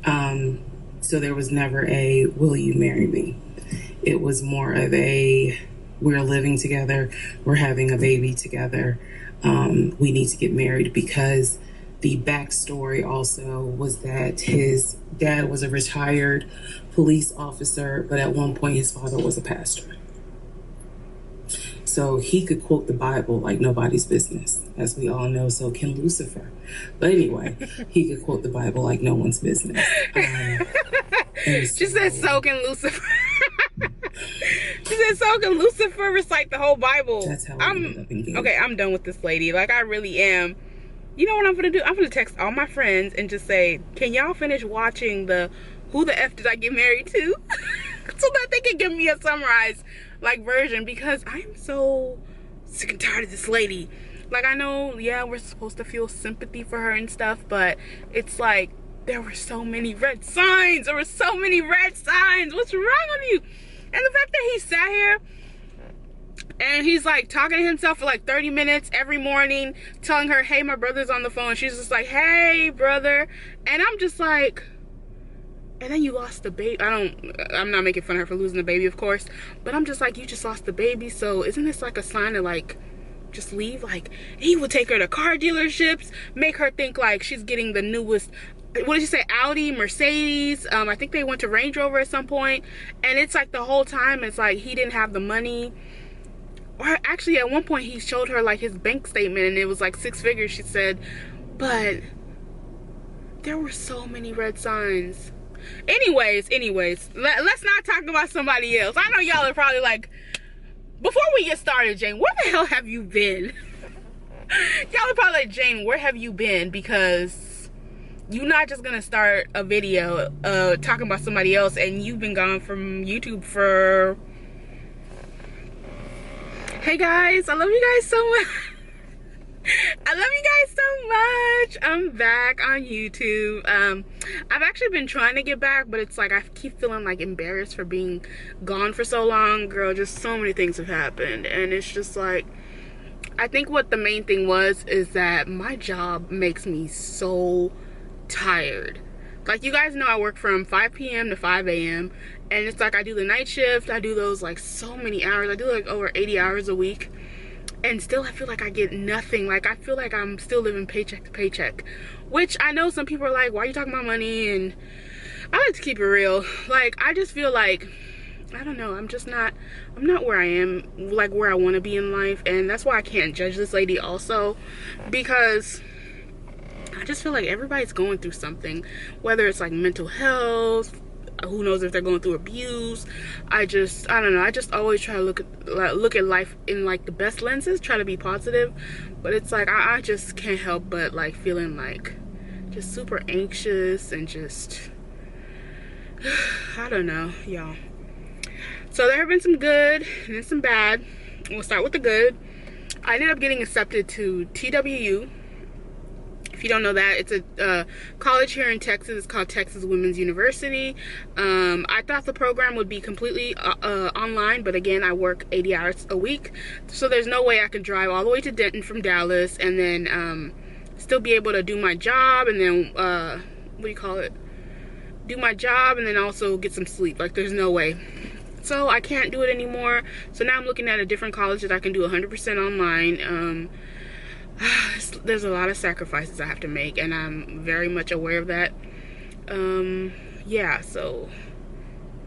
So there was never a, will you marry me? It was more of a, we're living together, we're having a baby together, we need to get married, because the backstory also was that his dad was a retired police officer, but at one point his father was a pastor. So he could quote the Bible like nobody's business, as we all know. So can Lucifer. But anyway, he could quote the Bible like no one's business. She said, so can Lucifer. She said, so can Lucifer recite the whole Bible. That's how okay, I'm done with this lady. Like, I really am. You know what I'm gonna do? I'm gonna text all my friends and just say, can y'all finish watching the Who the F Did I Get Married To? So that they can give me a summarized like version, because I'm so sick and tired of this lady. Like, I know, yeah, we're supposed to feel sympathy for her and stuff, but it's like, there were so many red signs. There were so many red signs. What's wrong with you? And the fact that he sat here and he's like talking to himself for like 30 minutes every morning, telling her, hey, my brother's on the phone. She's just like, hey, brother. And I'm just like, and then you lost the baby. I'm not making fun of her for losing the baby, of course, but I'm just like, you just lost the baby. So isn't this like a sign to like just leave? Like, he would take her to car dealerships, make her think like she's getting the newest, what did you say, Audi, Mercedes, I think they went to Range Rover at some point. And it's like the whole time it's like he didn't have the money. Or actually at one point he showed her like his bank statement and it was like 6 figures, she said. But there were so many red signs. Anyways, let's not talk about somebody else. I know y'all are probably like, before we get started, Jane, where the hell have you been? Y'all are probably like, Jane, where have you been? Because you're not just gonna start a video talking about somebody else and you've been gone from YouTube for... Hey guys, I love you guys so much. I love you guys so much. I'm back on YouTube. I've actually been trying to get back, but it's like I keep feeling like embarrassed for being gone for so long. Girl, just so many things have happened, and it's just like, I think what the main thing is that my job makes me so tired. Like, you guys know I work from 5 p.m. to 5 a.m. and it's like I do the night shift. I do those like so many hours. I do like over 80 hours a week. And still I feel like I get nothing. Like, I feel like I'm still living paycheck to paycheck. Which I know some people are like, why are you talking about money? And I like to keep it real. Like, I just feel like, I don't know, I'm not where I am, like where I want to be in life. And that's why I can't judge this lady also. Because I just feel like everybody's going through something. Whether it's like mental health, who knows if they're going through abuse. I don't know, I just always try to look at life in like the best lenses, try to be positive. But it's like I just can't help but like feeling like just super anxious and just I don't know, y'all. So there have been some good and then some bad. We'll start with the good. I ended up getting accepted to TWU. If you don't know that, it's a college here in Texas. It's called Texas Women's University. I thought the program would be completely online, but again, I work 80 hours a week. So there's no way I could drive all the way to Denton from Dallas and then still be able to do my job and then, what do you call it? Do my job and then also get some sleep. Like, there's no way. So I can't do it anymore. So now I'm looking at a different college that I can do 100% online. There's a lot of sacrifices I have to make, and I'm very much aware of that. Yeah, so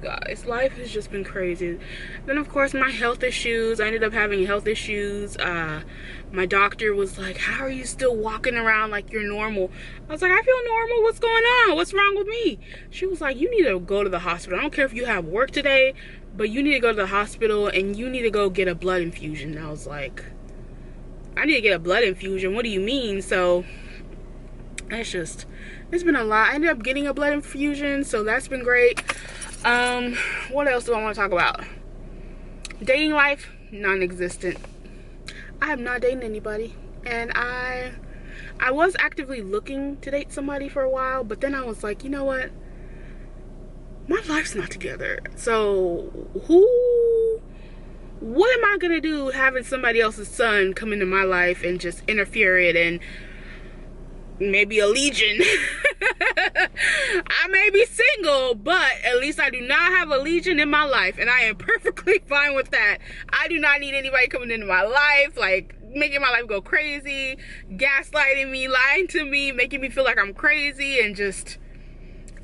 guys, life has just been crazy. Then of course my health issues. I ended up having health issues. My doctor was like, how are you still walking around like you're normal? I was like, I feel normal. What's going on? What's wrong with me? She was like, you need to go to the hospital. I don't care if you have work today, but you need to go to the hospital and you need to go get a blood infusion. And I was like, I need to get a blood infusion. What do you mean? So it's been a lot. I ended up getting a blood infusion, so that's been great. What else do I want to talk about? Dating life, non-existent. I have not dated anybody, and I was actively looking to date somebody for a while, but then I was like, you know what? My life's not together. So what am I gonna do having somebody else's son come into my life and just interfere it, and maybe a legion I may be single, but at least I do not have a legion in my life, and I am perfectly fine with that. I do not need anybody coming into my life, like making my life go crazy, gaslighting me, lying to me, making me feel like I'm crazy, and just,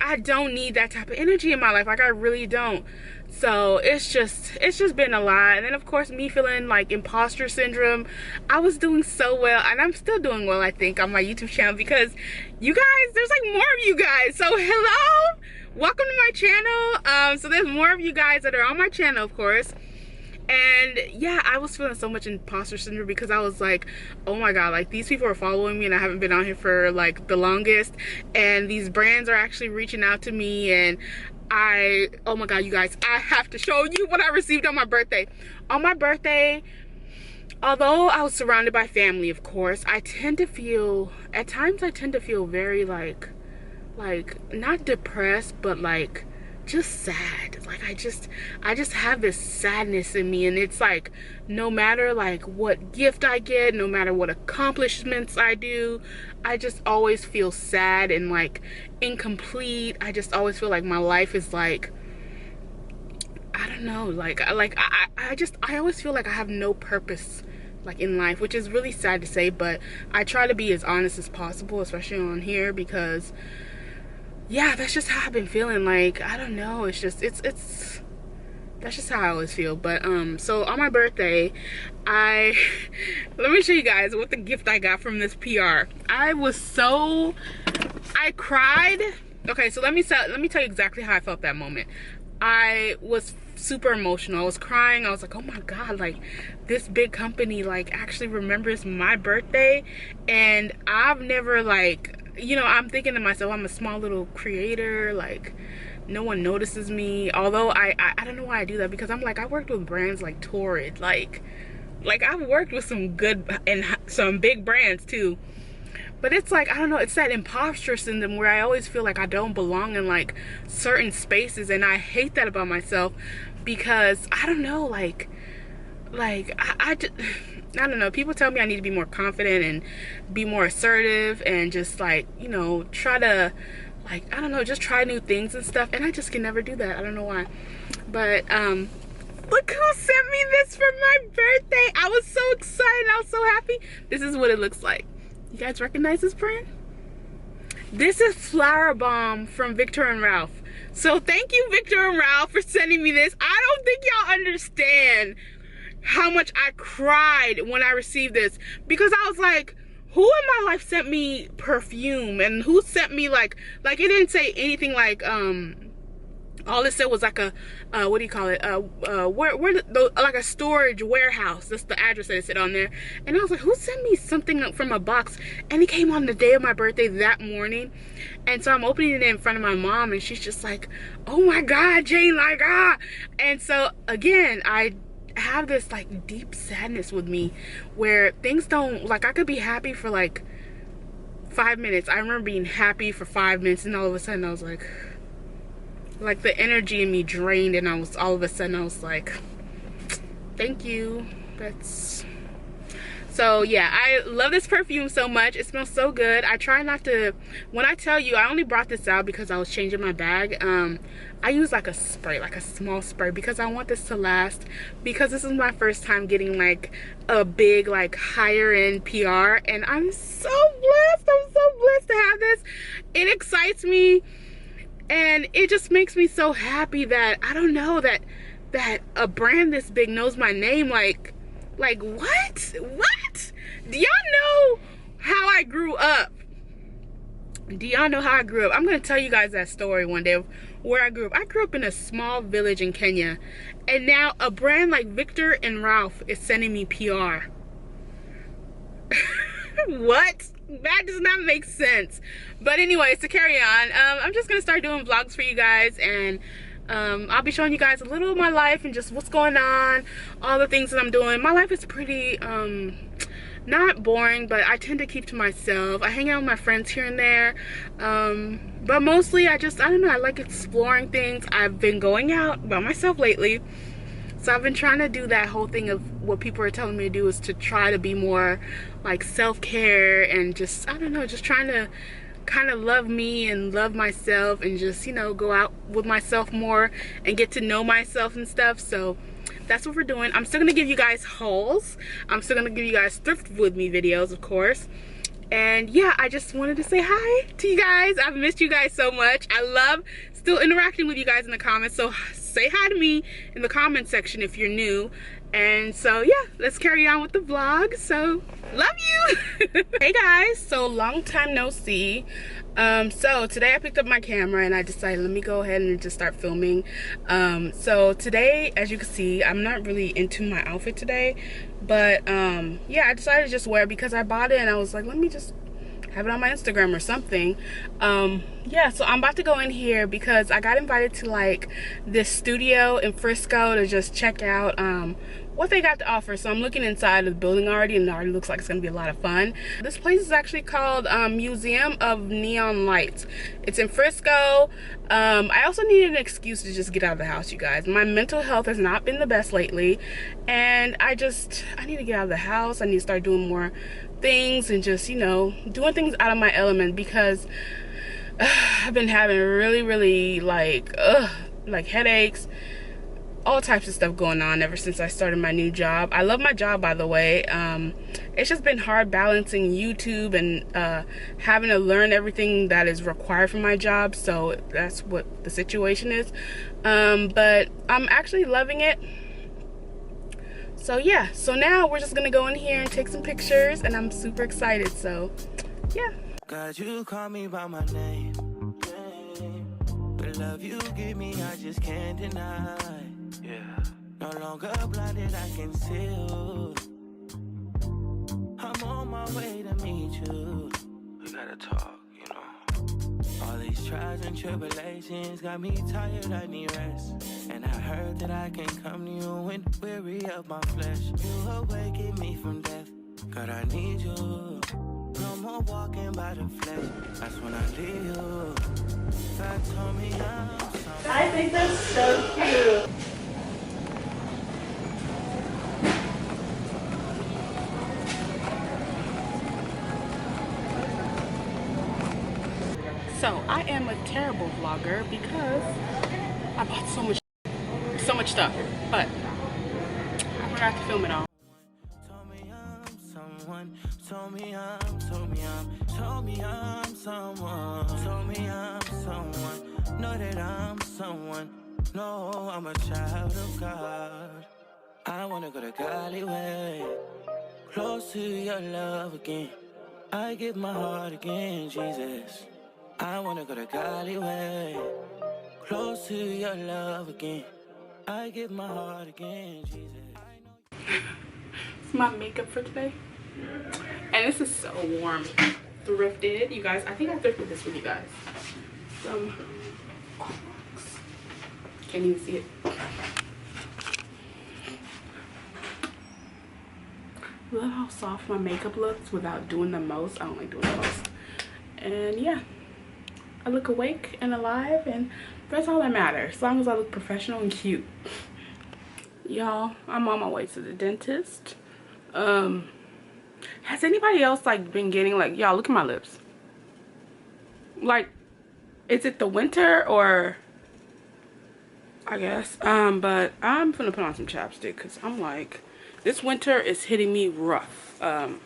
I don't need that type of energy in my life. Like, I really don't. So it's just been a lot. And then of course me feeling like imposter syndrome. I was doing so well, and I'm still doing well, I think, on my YouTube channel, because you guys, there's like more of you guys. So hello, welcome to my channel. So there's more of you guys that are on my channel, of course. And yeah, I was feeling so much imposter syndrome because I was like, oh my god, like these people are following me and I haven't been on here for like the longest, and these brands are actually reaching out to me, and oh my god, you guys, I have to show you what I received on my birthday. On my birthday, although I was surrounded by family, of course, I tend to feel, at times I tend to feel very like not depressed, but like just sad. Like I just have this sadness in me, and it's like no matter like what gift I get, no matter what accomplishments I do, I just always feel sad and like incomplete. I just always feel like my life is like, I don't know, I always feel like I have no purpose like in life, which is really sad to say, but I try to be as honest as possible, especially on here, because yeah, that's just how I've been feeling. Like, I don't know, it's just that's just how I always feel. But so on my birthday, let me show you guys what the gift I got from this PR. I cried. Okay, so let me tell you exactly how I felt that moment. I was super emotional. I was crying. I was like, oh my god, like this big company like actually remembers my birthday, and I've never, like, you know, I'm thinking to myself, I'm a small little creator, like no one notices me. Although I don't know why I do that, because I'm like, I worked with brands like Torrid, like I've worked with some good and some big brands too. But it's like, I don't know, it's that imposter syndrome where I always feel like I don't belong in like certain spaces, and I hate that about myself, because I don't know, I don't know, people tell me I need to be more confident and be more assertive and just like, you know, try to, like, I don't know, just try new things and stuff, and I just can never do that. I don't know why. But look who sent me this for my birthday. I was so excited, I was so happy. This is what it looks like. You guys recognize this brand? This is Flower Bomb from Victor and Ralph. So thank you, Victor and Ralph, for sending me this. I don't think y'all understand how much I cried when I received this, because I was like, who in my life sent me perfume, and who sent me like it didn't say anything like all it said was like a what do you call it, like a storage warehouse. That's the address that it said on there. And I was like, who sent me something from a box? And it came on the day of my birthday that morning. And so I'm opening it in front of my mom, and she's just like, oh my god, Jane, like, ah. And so again, I have this like deep sadness with me where things don't, like, I could be happy for like 5 minutes. I remember being happy for 5 minutes, and all of a sudden I was like the energy in me drained, and all of a sudden I was like, thank you. That's so, yeah, I love this perfume so much. It smells so good. I try not to, when I tell you, I only brought this out because I was changing my bag. I use like a spray, like a small spray, because I want this to last, because this is my first time getting like a big, like higher end PR, and I'm so blessed. I'm so blessed to have this. It excites me, and it just makes me so happy that, I don't know, that a brand this big knows my name. Like what? Do y'all know how I grew up? Do y'all know how I grew up? I'm gonna tell you guys that story one day of where I grew up. I grew up in a small village in Kenya, and now a brand like Victor and Ralph is sending me PR. What? That does not make sense. But anyways, to carry on, I'm just gonna start doing vlogs for you guys, and I'll be showing you guys a little of my life and just what's going on, all the things that I'm doing. My life is pretty not boring, but I tend to keep to myself. I hang out with my friends here and there, but mostly I don't know, I like exploring things. I've been going out by myself lately, so I've been trying to do that whole thing of what people are telling me to do, is to try to be more like self-care, and just, I don't know, just trying to kind of love me and love myself and just, you know, go out with myself more and get to know myself and stuff. So that's what we're doing. I'm still gonna give you guys hauls. I'm still gonna give you guys thrift with me videos, of course. And yeah, I just wanted to say hi to you guys. I've missed you guys so much. I love still interacting with you guys in the comments. So say hi to me in the comment section if you're new. And so yeah, let's carry on with the vlog. So love you. Hey guys, so long time no see. So today I picked up my camera and I decided let me go ahead and just start filming. So today, as you can see, I'm not really into my outfit today, but yeah, I decided to just wear it because I bought it and I was like, let me just have it on my Instagram or something. Yeah, so I'm about to go in here because I got invited to like this studio in Frisco to just check out what they got to offer. So I'm looking inside of the building already, and it already looks like it's gonna be a lot of fun. This place is actually called Museum of Neon Lights. It's in Frisco. I also needed an excuse to just get out of the house, you guys. My mental health has not been the best lately, and I need to get out of the house. I need to start doing more things and just, you know, doing things out of my element because I've been having really like headaches, all types of stuff going on ever since I started my new job. I love my job, by the way. It's just been hard balancing YouTube and having to learn everything that is required for my job. So that's what the situation is. But I'm actually loving it. So yeah, so now we're just gonna go in here and take some pictures, and I'm super excited. So yeah. God, you call me by my name. The love you give me, I just can't deny. Yeah. No longer blinded, I can see you. I'm on my way to meet you. We gotta talk, you know. All these trials and tribulations got me tired, I need rest. And I heard that I can come to you when weary of my flesh. You awaken me from death. God, I need you. No more walking by the flesh. That's when I leave you. God told me I'm sorry. I think that's so cute. So I am a terrible vlogger because I bought so much stuff, but I forgot to film it all. Told me I'm someone. Told me I'm someone. Told me I'm someone. Know that I'm someone. No, I'm a child of God. I wanna go to Golly way, close to your love again. I give my heart again, Jesus. I wanna go to Golly way, close to your love again. I give my heart again, Jesus. It's my makeup for today, and this is so warm. Thrifted, you guys. I think I thrifted this with you guys. Some can't even see it. Love how soft my makeup looks without doing the most. I don't like doing the most. And yeah, I look awake and alive, and that's all that matters, as long as I look professional and cute. Y'all, I'm on my way to the dentist. Has anybody else like been getting like, y'all look at my lips, like, is it the winter or I guess but I'm gonna put on some chapstick because I'm like, this winter is hitting me rough. And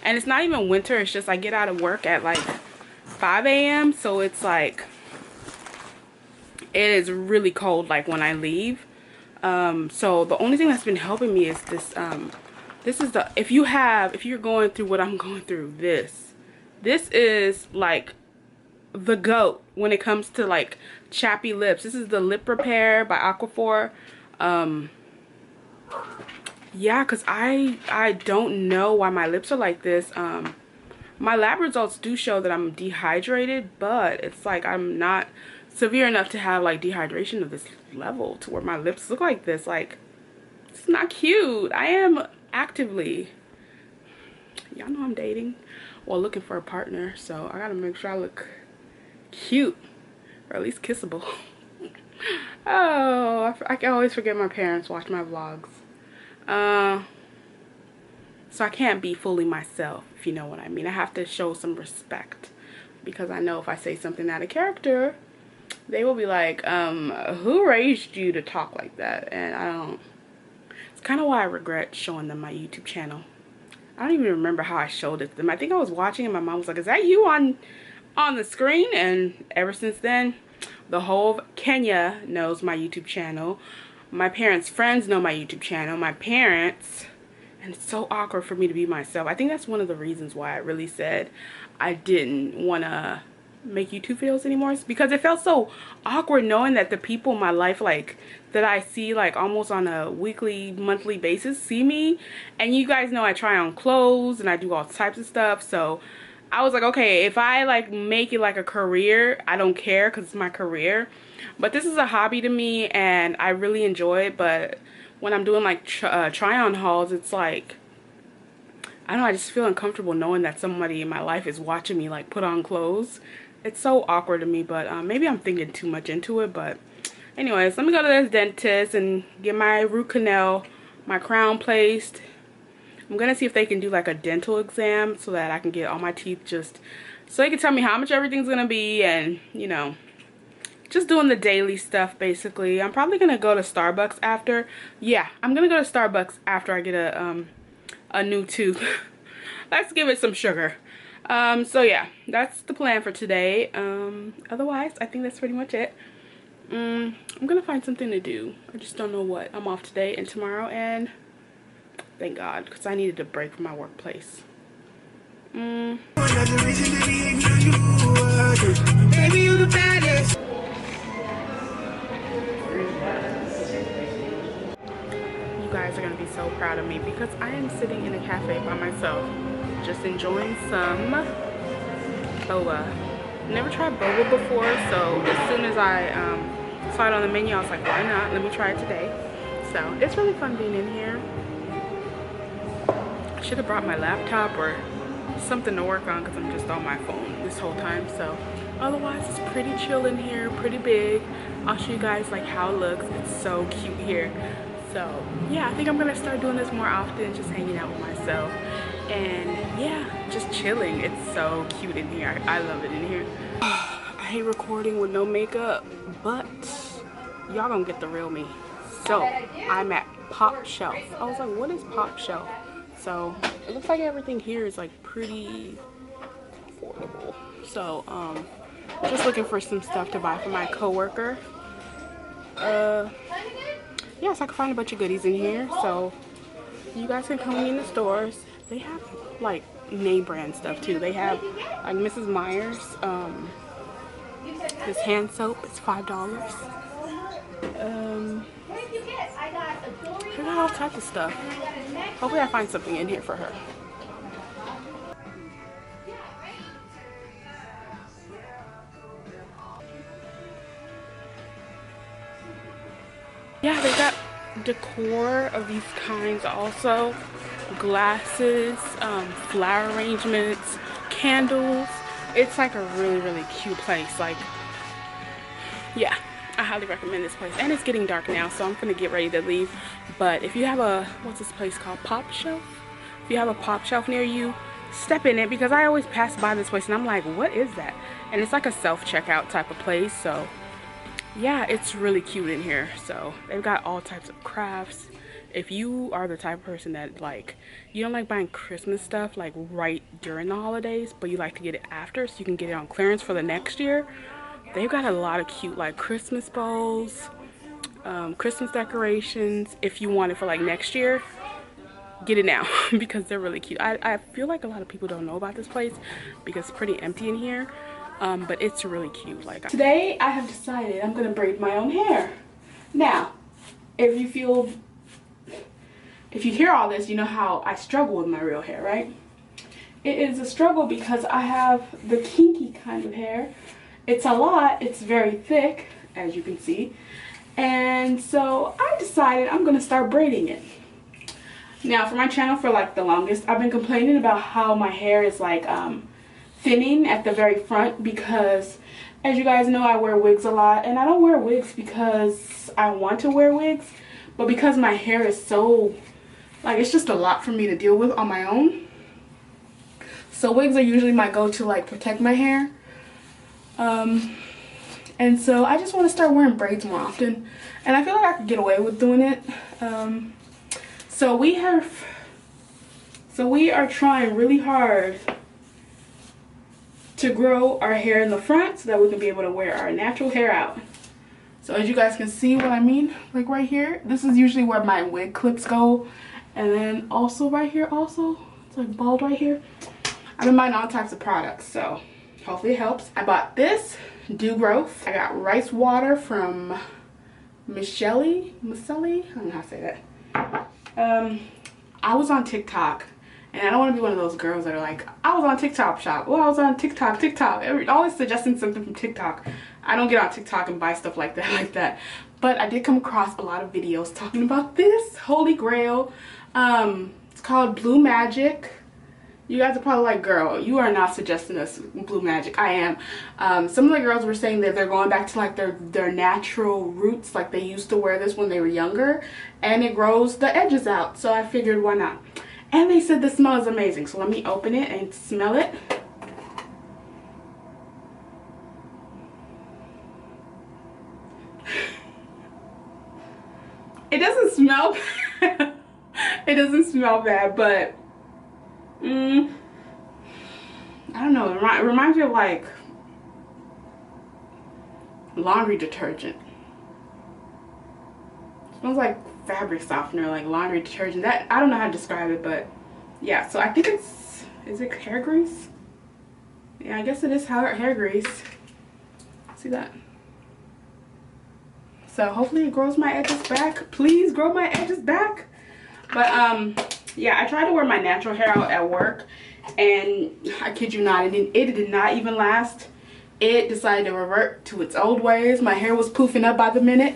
it's not even winter, it's just I get out of work at like 5 a.m. so it's like it is really cold like when I leave. So the only thing that's been helping me is this this is the, if you're going through what I'm going through, this is like the GOAT when it comes to like chappy lips. This is the Lip Repair by Aquaphor. Yeah, because I don't know why my lips are like this. My lab results do show that I'm dehydrated, but it's like I'm not severe enough to have like dehydration of this level to where my lips look like this. Like, it's not cute. I am actively, y'all know I'm dating or looking for a partner, so I gotta make sure I look cute, or at least kissable. Oh, I can always forget my parents watch my vlogs. So I can't be fully myself, if you know what I mean. I have to show some respect because I know if I say something out of character, they will be like, who raised you to talk like that? And I don't, it's kind of why I regret showing them my YouTube channel. I don't even remember how I showed it to them. I think I was watching and my mom was like, is that you on the screen? And ever since then, the whole of Kenya knows my YouTube channel. My parents' friends know my YouTube channel. My parents, and it's so awkward for me to be myself. I think that's one of the reasons why I really said I didn't want to make YouTube videos anymore. It's because it felt so awkward knowing that the people in my life, like, that I see like almost on a weekly, monthly basis, see me. And you guys know I try on clothes and I do all types of stuff. So I was like, okay, if I like make it like a career, I don't care because it's my career. But this is a hobby to me and I really enjoy it. But when I'm doing like try-on hauls, it's like, I don't know, I just feel uncomfortable knowing that somebody in my life is watching me like put on clothes. It's so awkward to me, but maybe I'm thinking too much into it. But anyways, let me go to this dentist and get my root canal, my crown placed. I'm gonna see if they can do like a dental exam so that I can get all my teeth, just so they can tell me how much everything's gonna be, and you know, just doing the daily stuff basically. I'm probably gonna go to Starbucks after. Yeah, I'm gonna go to Starbucks after I get a new tooth. Let's give it some sugar. So yeah, that's the plan for today. Otherwise, I think that's pretty much it. I'm gonna find something to do. I just don't know what. I'm off today and tomorrow, and thank God, because I needed a break from my workplace. You guys are gonna be so proud of me because I am sitting in a cafe by myself, just enjoying some boba. Never tried boba before, so as soon as I saw it on the menu, I was like, why not? Let me try it today. So it's really fun being in here. I should have brought my laptop or something to work on because I'm just on my phone this whole time. So otherwise, it's pretty chill in here, pretty big. I'll show you guys like how it looks. It's so cute here. So yeah, I think I'm gonna start doing this more often, just hanging out with myself and yeah, just chilling. It's so cute in here. I love it in here. I hate recording with no makeup, but y'all gonna get the real me. So I'm at Pop Shelf. I was like, what is Pop Shelf? So it looks like everything here is like pretty affordable. So just looking for some stuff to buy for my coworker. Yeah, so I can find a bunch of goodies in here. So you guys can come in the stores. They have like name brand stuff too. They have like Mrs. Meyer's. This hand soap is $5. She got all types of stuff. Hopefully I find something in here for her. Yeah, they got decor of these kinds also. Glasses, flower arrangements, candles. It's like a really, really cute place. Like, yeah, I highly recommend this place. And it's getting dark now, so I'm gonna get ready to leave. But if you have a, what's this place called? Pop Shelf? If you have a Pop Shelf near you, step in it, because I always pass by this place and I'm like, what is that? And it's like a self-checkout type of place. So yeah, it's really cute in here. So they've got all types of crafts. If you are the type of person that like, you don't like buying Christmas stuff like right during the holidays, but you like to get it after so you can get it on clearance for the next year, they've got a lot of cute like Christmas bowls, Christmas decorations. If you want it for like next year, get it now because they're really cute. I feel like a lot of people don't know about this place because it's pretty empty in here, but it's really cute. Like, today I have decided I'm gonna braid my own hair. Now, if you hear all this, you know how I struggle with my real hair, right? It is a struggle because I have the kinky kind of hair. It's a lot, it's very thick, as you can see. And so I decided I'm gonna start braiding it. Now for my channel for like the longest, I've been complaining about how my hair is like thinning at the very front because, as you guys know, I wear wigs a lot. And I don't wear wigs because I want to wear wigs, but because my hair is so, like, it's just a lot for me to deal with on my own. So wigs are usually my go-to, like, protect my hair. And so I just want to start wearing braids more often, and I feel like I could get away with doing it. So we are trying really hard to grow our hair in the front so that we can be able to wear our natural hair out. So as you guys can see what I mean, like right here, this is usually where my wig clips go. And then also right here also, it's like bald right here. I've been buying all types of products, so hopefully it helps. I bought this Dew Growth. I got rice water from Michelle. I don't know how to say that. I was on TikTok, and I don't want to be one of those girls that are like, I was on TikTok shop. Well, I was on TikTok. Always suggesting something from TikTok. I don't get on TikTok and buy stuff like that. But I did come across a lot of videos talking about this holy grail. It's called Blue Magic. You guys are probably like, girl, you are not suggesting us Blue Magic. I am. Some of the girls were saying that they're going back to like their natural roots, like they used to wear this when they were younger, and it grows the edges out. So I figured, why not? And they said the smell is amazing. So let me open it and smell it. It doesn't smell bad. It doesn't smell bad, but I don't know. It reminds me of like laundry detergent. It smells like fabric softener, like laundry detergent. That, I don't know how to describe it, but yeah. So I think it's, is it hair grease? Yeah, I guess it is hair grease. See that? So hopefully it grows my edges back. Please grow my edges back. But yeah, I tried to wear my natural hair out at work, and I kid you not, it did not even last. It decided to revert to its old ways. My hair was poofing up by the minute.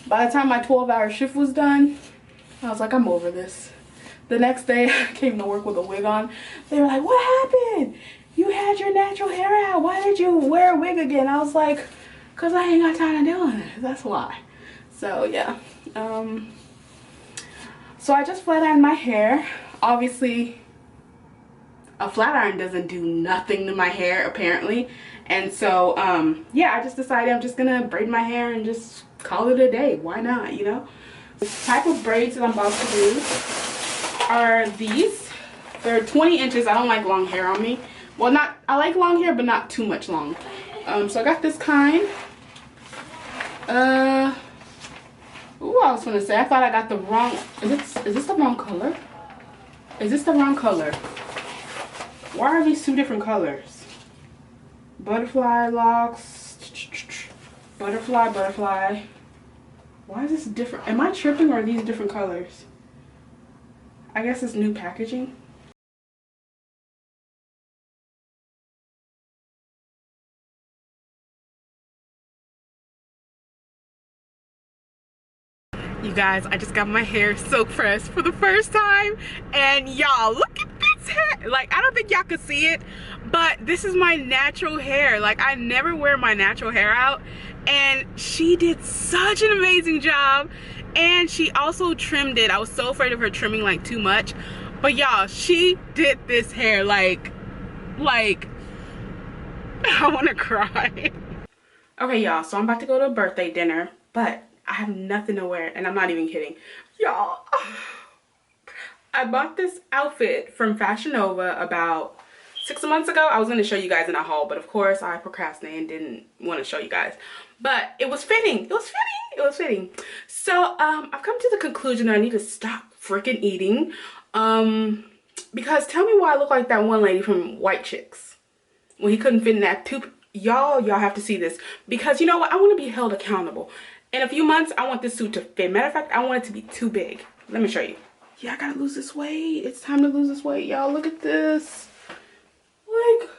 By the time my 12-hour shift was done, I was like, I'm over this. The next day, I came to work with a wig on. They were like, what happened? You had your natural hair out. Why did you wear a wig again? I was like, because I ain't got time to do it. That's why. So, yeah. So I just flat ironed my hair. Obviously, a flat iron doesn't do nothing to my hair, apparently. And so, yeah, I just decided I'm just gonna braid my hair and just call it a day. Why not, you know? The type of braids that I'm about to do are these. They're 20 inches. I don't like long hair on me. Well, I like long hair, but not too much long. So I got this kind. Ooh, I was gonna say, I thought I got the wrong, is this the wrong color? Is this the wrong color? Why are these two different colors? Butterfly locks, butterfly. Why is this different? Am I tripping, or are these different colors? I guess it's new packaging. You guys, I just got my hair so pressed for the first time, and y'all, look at this hair. Like, I don't think y'all could see it, but this is my natural hair. Like, I never wear my natural hair out, and she did such an amazing job. And she also trimmed it. I was so afraid of her trimming like too much, but y'all, she did this hair like I want to cry. Okay, y'all, so I'm about to go to a birthday dinner, but I have nothing to wear, and I'm not even kidding. Y'all, I bought this outfit from Fashion Nova about 6 months ago. I was going to show you guys in a haul, but of course I procrastinated and didn't want to show you guys. But it was fitting. It was fitting. It was fitting. So I've come to the conclusion that I need to stop freaking eating. Because tell me why I look like that one lady from White Chicks when he couldn't fit in that tube. Y'all have to see this, because you know what? I want to be held accountable. In a few months, I want this suit to fit. Matter of fact, I want it to be too big. Let me show you. Yeah, I gotta lose this weight. It's time to lose this weight, y'all. Look at this. Like,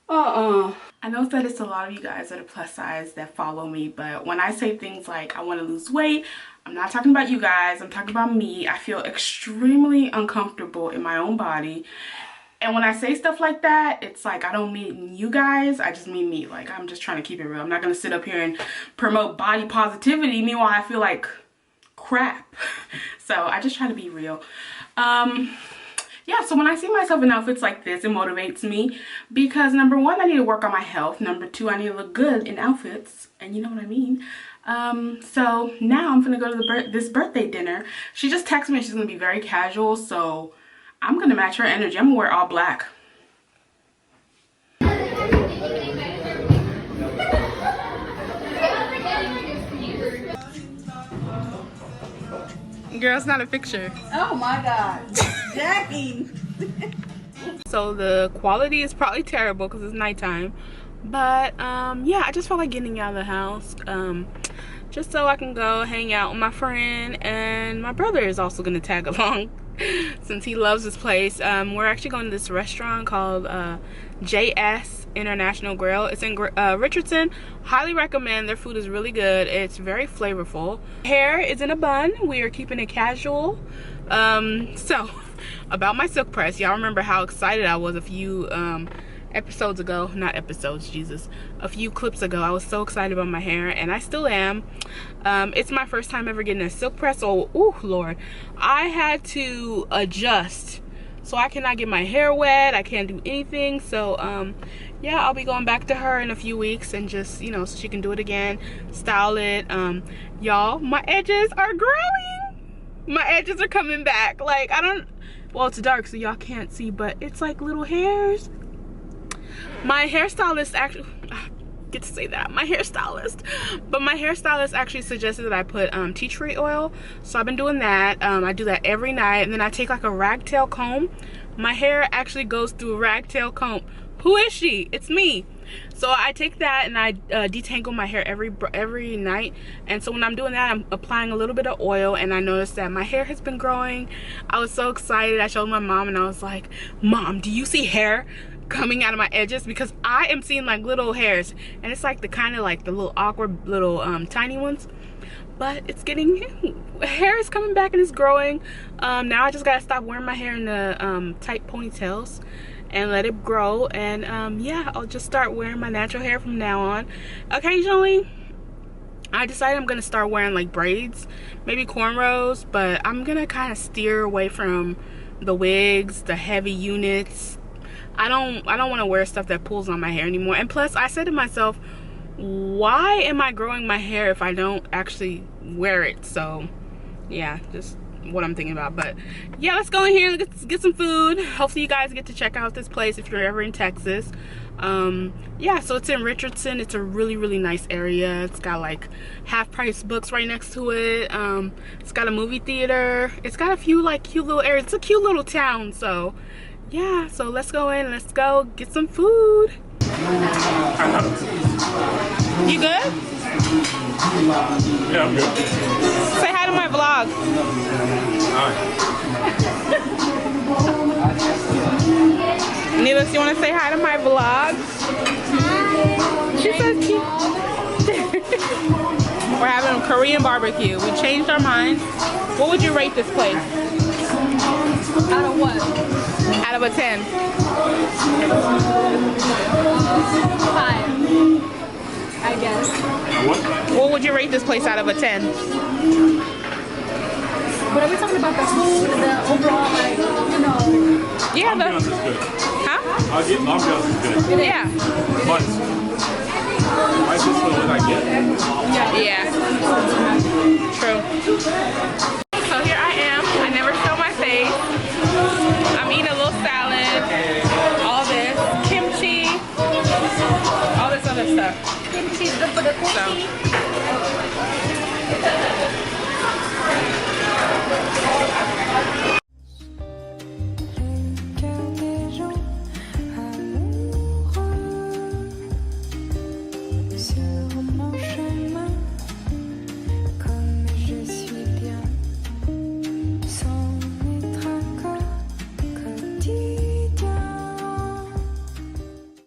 I know that it's a lot of you guys that are plus size that follow me, but when I say things like I want to lose weight, I'm not talking about you guys. I'm talking about me. I feel extremely uncomfortable in my own body. And when I say stuff like that, it's like I don't mean you guys, I just mean me. Like, I'm just trying to keep it real. I'm not going to sit up here and promote body positivity. Meanwhile, I feel like crap. So I just try to be real. yeah, so when I see myself in outfits like this, it motivates me because number one, I need to work on my health. Number two, I need to look good in outfits, and you know what I mean. So now I'm gonna go to this birthday dinner. She just texted me she's gonna be very casual, so I'm gonna match her energy. I'm gonna wear all black. Girl, it's not a picture. Oh my God, Jackie. So the quality is probably terrible because it's nighttime, but yeah, I just felt like getting out of the house just so I can go hang out with my friend, and my brother is also gonna tag along since he loves this place. We're actually going to this restaurant called JS International Grill. It's in Richardson. Highly recommend. Their food is really good. It's very flavorful. Hair is in a bun. We are keeping it casual. So about my silk press, y'all remember how excited I was a few episodes ago, not episodes, Jesus, a few clips ago. I was so excited about my hair, and I still am. It's my first time ever getting a silk press, so ooh Lord, I had to adjust. So I cannot get my hair wet, I can't do anything. So yeah, I'll be going back to her in a few weeks and just, you know, so she can do it again, style it. Y'all, my edges are growing. My edges are coming back. Like, well, it's dark so y'all can't see, but it's like little hairs. My hairstylist actually, get to say that, my hairstylist actually suggested that I put tea tree oil, so I've been doing that. I do that every night, and then I take like a ragtail comb. My hair actually goes through a ragtail comb. Who is she? It's me. So I take that and I detangle my hair every night, and so when I'm doing that, I'm applying a little bit of oil, and I noticed that my hair has been growing. I was so excited. I showed my mom and I was like, Mom, do you see hair coming out of my edges? Because I am seeing like little hairs, and it's like the kind of like the little awkward little tiny ones, but it's getting, hair is coming back and it's growing. Now I just gotta stop wearing my hair in the tight ponytails and let it grow, and yeah, I'll just start wearing my natural hair from now on. Occasionally I decided I'm gonna start wearing like braids, maybe cornrows, but I'm gonna kind of steer away from the wigs, the heavy units. I don't want to wear stuff that pulls on my hair anymore. And plus, I said to myself, why am I growing my hair if I don't actually wear it? So yeah, just what I'm thinking about. But yeah, let's go in here, let's get some food. Hopefully you guys get to check out this place if you're ever in Texas. Yeah, so it's in Richardson. It's a really nice area. It's got like half-price books right next to it. It's got a movie theater. It's got a few like cute little areas. It's a cute little town. So yeah, so let's go in, let's go get some food. You good? Yeah, I'm good. Say hi to my vlog. Hi. Neelis, you want to say hi to my vlog? Hi. She says we're having a Korean barbecue. We changed our minds. What would you rate this place? Out of what? Out of a 10. 5, I guess. What would you rate this place out of a 10? But are we talking about the food, the overall, like, you know? Yeah, Ambiance is good. huh? I'll get ambiance is good. Yeah. But I just know what I get. Yeah. True. So here I am. I never show my face. I'm eating a little salad. All this kimchi. All this other stuff. Kimchi is good for the cookie. So